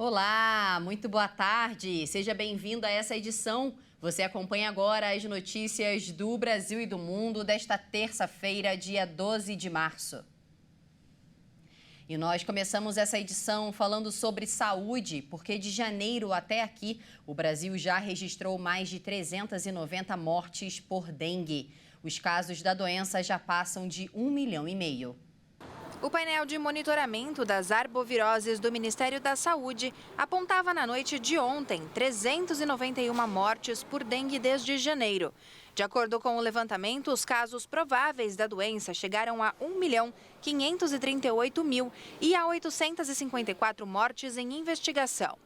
Olá, muito boa tarde. Seja bem-vindo a essa edição. Você acompanha agora as notícias do Brasil e do mundo desta terça-feira, dia 12 de março. E nós começamos essa edição falando sobre saúde, porque de janeiro até aqui, o Brasil já registrou mais de 390 mortes por dengue. Os casos da doença já passam de 1,5 milhão. O painel de monitoramento das arboviroses do Ministério da Saúde apontava na noite de ontem 391 mortes por dengue desde janeiro. De acordo com o levantamento, os casos prováveis da doença chegaram a 1.538.000 e a 854 mortes em investigação.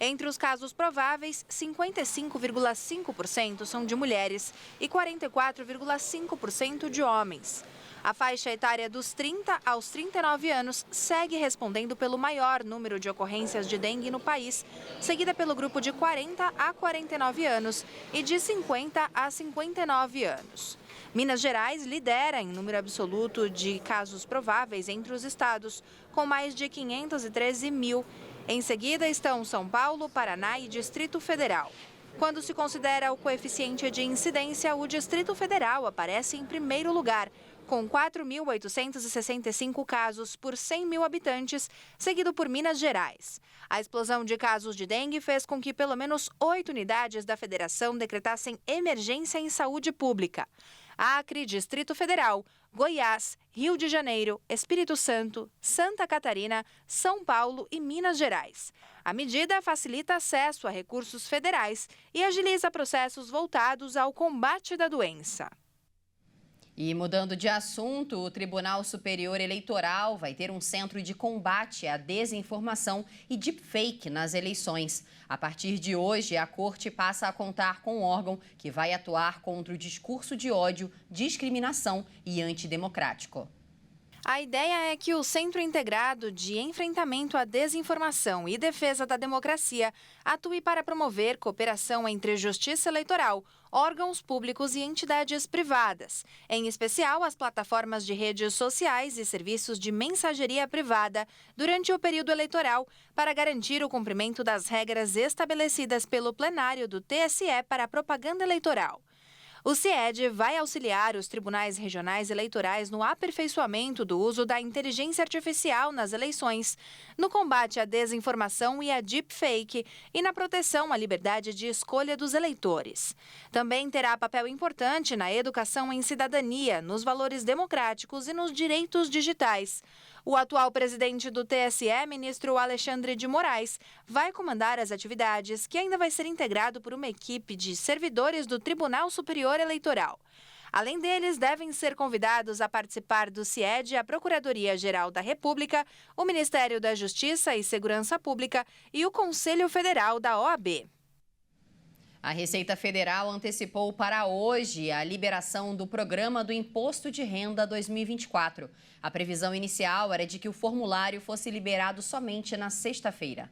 Entre os casos prováveis, 55,5% são de mulheres e 44,5% de homens. A faixa etária dos 30 aos 39 anos segue respondendo pelo maior número de ocorrências de dengue no país, seguida pelo grupo de 40 a 49 anos e de 50 a 59 anos. Minas Gerais lidera em número absoluto de casos prováveis entre os estados, com mais de 513 mil. Em seguida estão São Paulo, Paraná e Distrito Federal. Quando se considera o coeficiente de incidência, o Distrito Federal aparece em primeiro lugar, com 4.865 casos por 100 mil habitantes, seguido por Minas Gerais. A explosão de casos de dengue fez com que pelo menos 8 unidades da federação decretassem emergência em saúde pública. Acre, Distrito Federal, Goiás, Rio de Janeiro, Espírito Santo, Santa Catarina, São Paulo e Minas Gerais. A medida facilita acesso a recursos federais e agiliza processos voltados ao combate da doença. E mudando de assunto, o Tribunal Superior Eleitoral vai ter um centro de combate à desinformação e deepfake nas eleições. A partir de hoje, a Corte passa a contar com um órgão que vai atuar contra o discurso de ódio, discriminação e antidemocrático. A ideia é que o Centro Integrado de Enfrentamento à Desinformação e Defesa da Democracia atue para promover cooperação entre justiça eleitoral, órgãos públicos e entidades privadas, em especial as plataformas de redes sociais e serviços de mensageria privada, durante o período eleitoral, para garantir o cumprimento das regras estabelecidas pelo plenário do TSE para a propaganda eleitoral. O CIED vai auxiliar os tribunais regionais eleitorais no aperfeiçoamento do uso da inteligência artificial nas eleições, no combate à desinformação e à deepfake e na proteção à liberdade de escolha dos eleitores. Também terá papel importante na educação em cidadania, nos valores democráticos e nos direitos digitais. O atual presidente do TSE, ministro Alexandre de Moraes, vai comandar as atividades, que ainda vai ser integrado por uma equipe de servidores do Tribunal Superior Eleitoral. Além deles, devem ser convidados a participar do CIED a Procuradoria-Geral da República, o Ministério da Justiça e Segurança Pública e o Conselho Federal da OAB. A Receita Federal antecipou para hoje a liberação do Programa do Imposto de Renda 2024. A previsão inicial era de que o formulário fosse liberado somente na sexta-feira.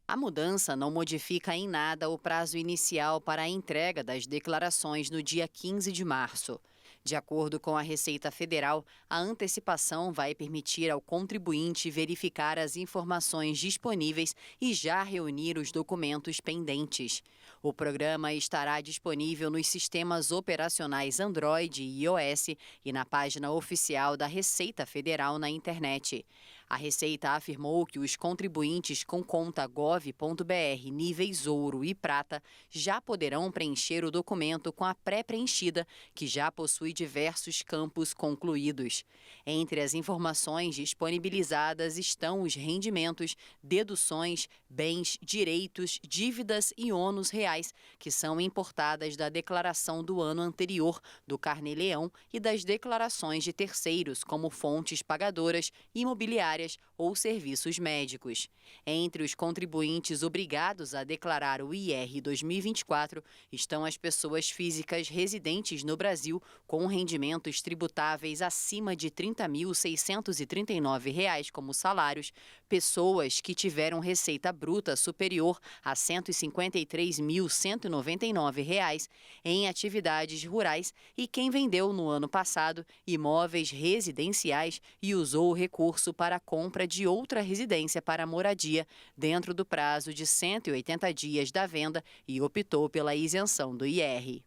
A mudança não modifica em nada o prazo inicial para a entrega das declarações no dia 15 de março. De acordo com a Receita Federal, a antecipação vai permitir ao contribuinte verificar as informações disponíveis e já reunir os documentos pendentes. O programa estará disponível nos sistemas operacionais Android e iOS e na página oficial da Receita Federal na internet. A Receita afirmou que os contribuintes com conta gov.br níveis ouro e prata já poderão preencher o documento com a pré-preenchida, que já possui diversos campos concluídos. Entre as informações disponibilizadas estão os rendimentos, deduções, bens, direitos, dívidas e ônus reais, que são importadas da declaração do ano anterior, do Carnê-Leão e das declarações de terceiros, como fontes pagadoras, imobiliárias ou serviços médicos. Entre os contribuintes obrigados a declarar o IR 2024 estão as pessoas físicas residentes no Brasil com rendimentos tributáveis acima de R$ 30.639 como salários, pessoas que tiveram receita bruta superior a R$ 153.199 em atividades rurais e quem vendeu no ano passado imóveis residenciais e usou o recurso para compra de outra residência para moradia dentro do prazo de 180 dias da venda e optou pela isenção do IR.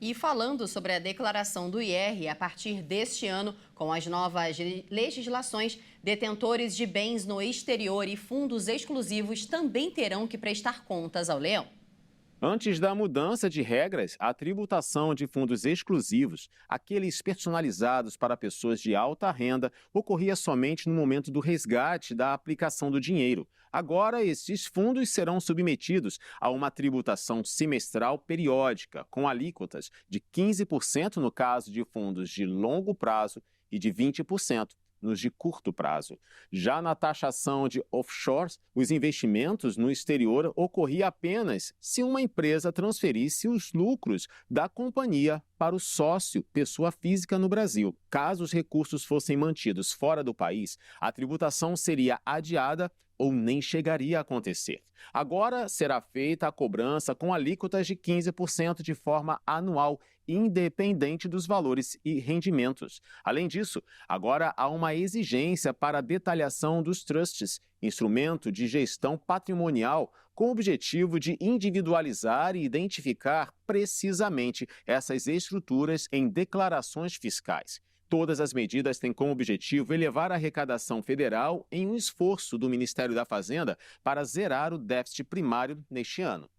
E falando sobre a declaração do IR, a partir deste ano, com as novas legislações, detentores de bens no exterior e fundos exclusivos também terão que prestar contas ao leão. Antes da mudança de regras, a tributação de fundos exclusivos, aqueles personalizados para pessoas de alta renda, ocorria somente no momento do resgate da aplicação do dinheiro. Agora, esses fundos serão submetidos a uma tributação semestral periódica, com alíquotas de 15% no caso de fundos de longo prazo e de 20% nos de curto prazo. Já na taxação de offshores, os investimentos no exterior ocorriam apenas se uma empresa transferisse os lucros da companhia para o sócio, pessoa física no Brasil. Caso os recursos fossem mantidos fora do país, a tributação seria adiada ou nem chegaria a acontecer. Agora será feita a cobrança com alíquotas de 15% de forma anual, independente dos valores e rendimentos. Além disso, agora há uma exigência para a detalhação dos trusts, instrumento de gestão patrimonial, com o objetivo de individualizar e identificar precisamente essas estruturas em declarações fiscais. Todas as medidas têm como objetivo elevar a arrecadação federal em um esforço do Ministério da Fazenda para zerar o déficit primário neste ano.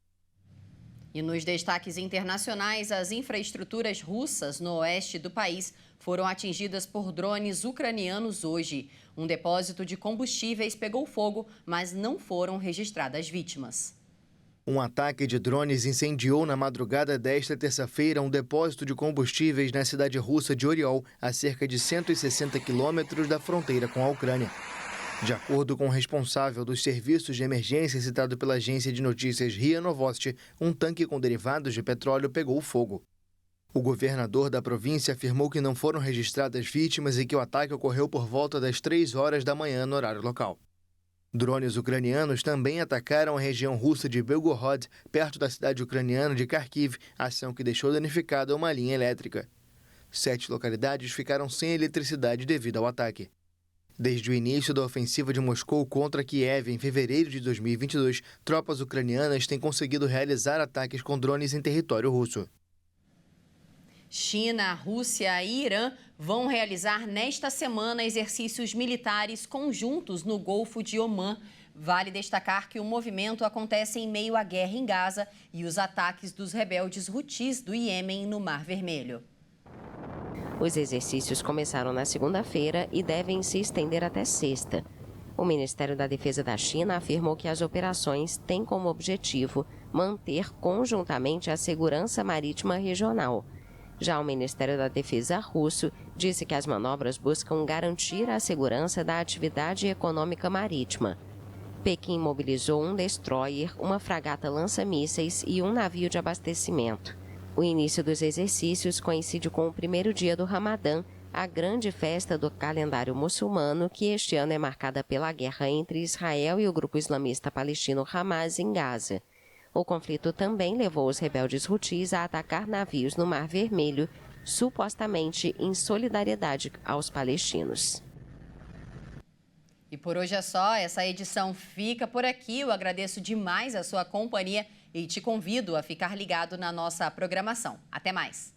E nos destaques internacionais, as infraestruturas russas no oeste do país foram atingidas por drones ucranianos hoje. Um depósito de combustíveis pegou fogo, mas não foram registradas vítimas. Um ataque de drones incendiou na madrugada desta terça-feira um depósito de combustíveis na cidade russa de Oriol, a cerca de 160 quilômetros da fronteira com a Ucrânia. De acordo com o responsável dos serviços de emergência citado pela agência de notícias RIA Novosti, um tanque com derivados de petróleo pegou fogo. O governador da província afirmou que não foram registradas vítimas e que o ataque ocorreu por volta das 3 horas da manhã no horário local. Drones ucranianos também atacaram a região russa de Belgorod, perto da cidade ucraniana de Kharkiv, ação que deixou danificada uma linha elétrica. 7 localidades ficaram sem eletricidade devido ao ataque. Desde o início da ofensiva de Moscou contra Kiev em fevereiro de 2022, tropas ucranianas têm conseguido realizar ataques com drones em território russo. China, Rússia e Irã vão realizar nesta semana exercícios militares conjuntos no Golfo de Omã. Vale destacar que o movimento acontece em meio à guerra em Gaza e os ataques dos rebeldes Houthis do Iêmen no Mar Vermelho. Os exercícios começaram na segunda-feira e devem se estender até sexta. O Ministério da Defesa da China afirmou que as operações têm como objetivo manter conjuntamente a segurança marítima regional. Já o Ministério da Defesa russo disse que as manobras buscam garantir a segurança da atividade econômica marítima. Pequim mobilizou um destroyer, uma fragata lança-mísseis e um navio de abastecimento. O início dos exercícios coincide com o primeiro dia do Ramadã, a grande festa do calendário muçulmano, que este ano é marcada pela guerra entre Israel e o grupo islamista palestino Hamas em Gaza. O conflito também levou os rebeldes Houthis a atacar navios no Mar Vermelho, supostamente em solidariedade aos palestinos. E por hoje é só, essa edição fica por aqui. Eu agradeço demais a sua companhia e te convido a ficar ligado na nossa programação. Até mais!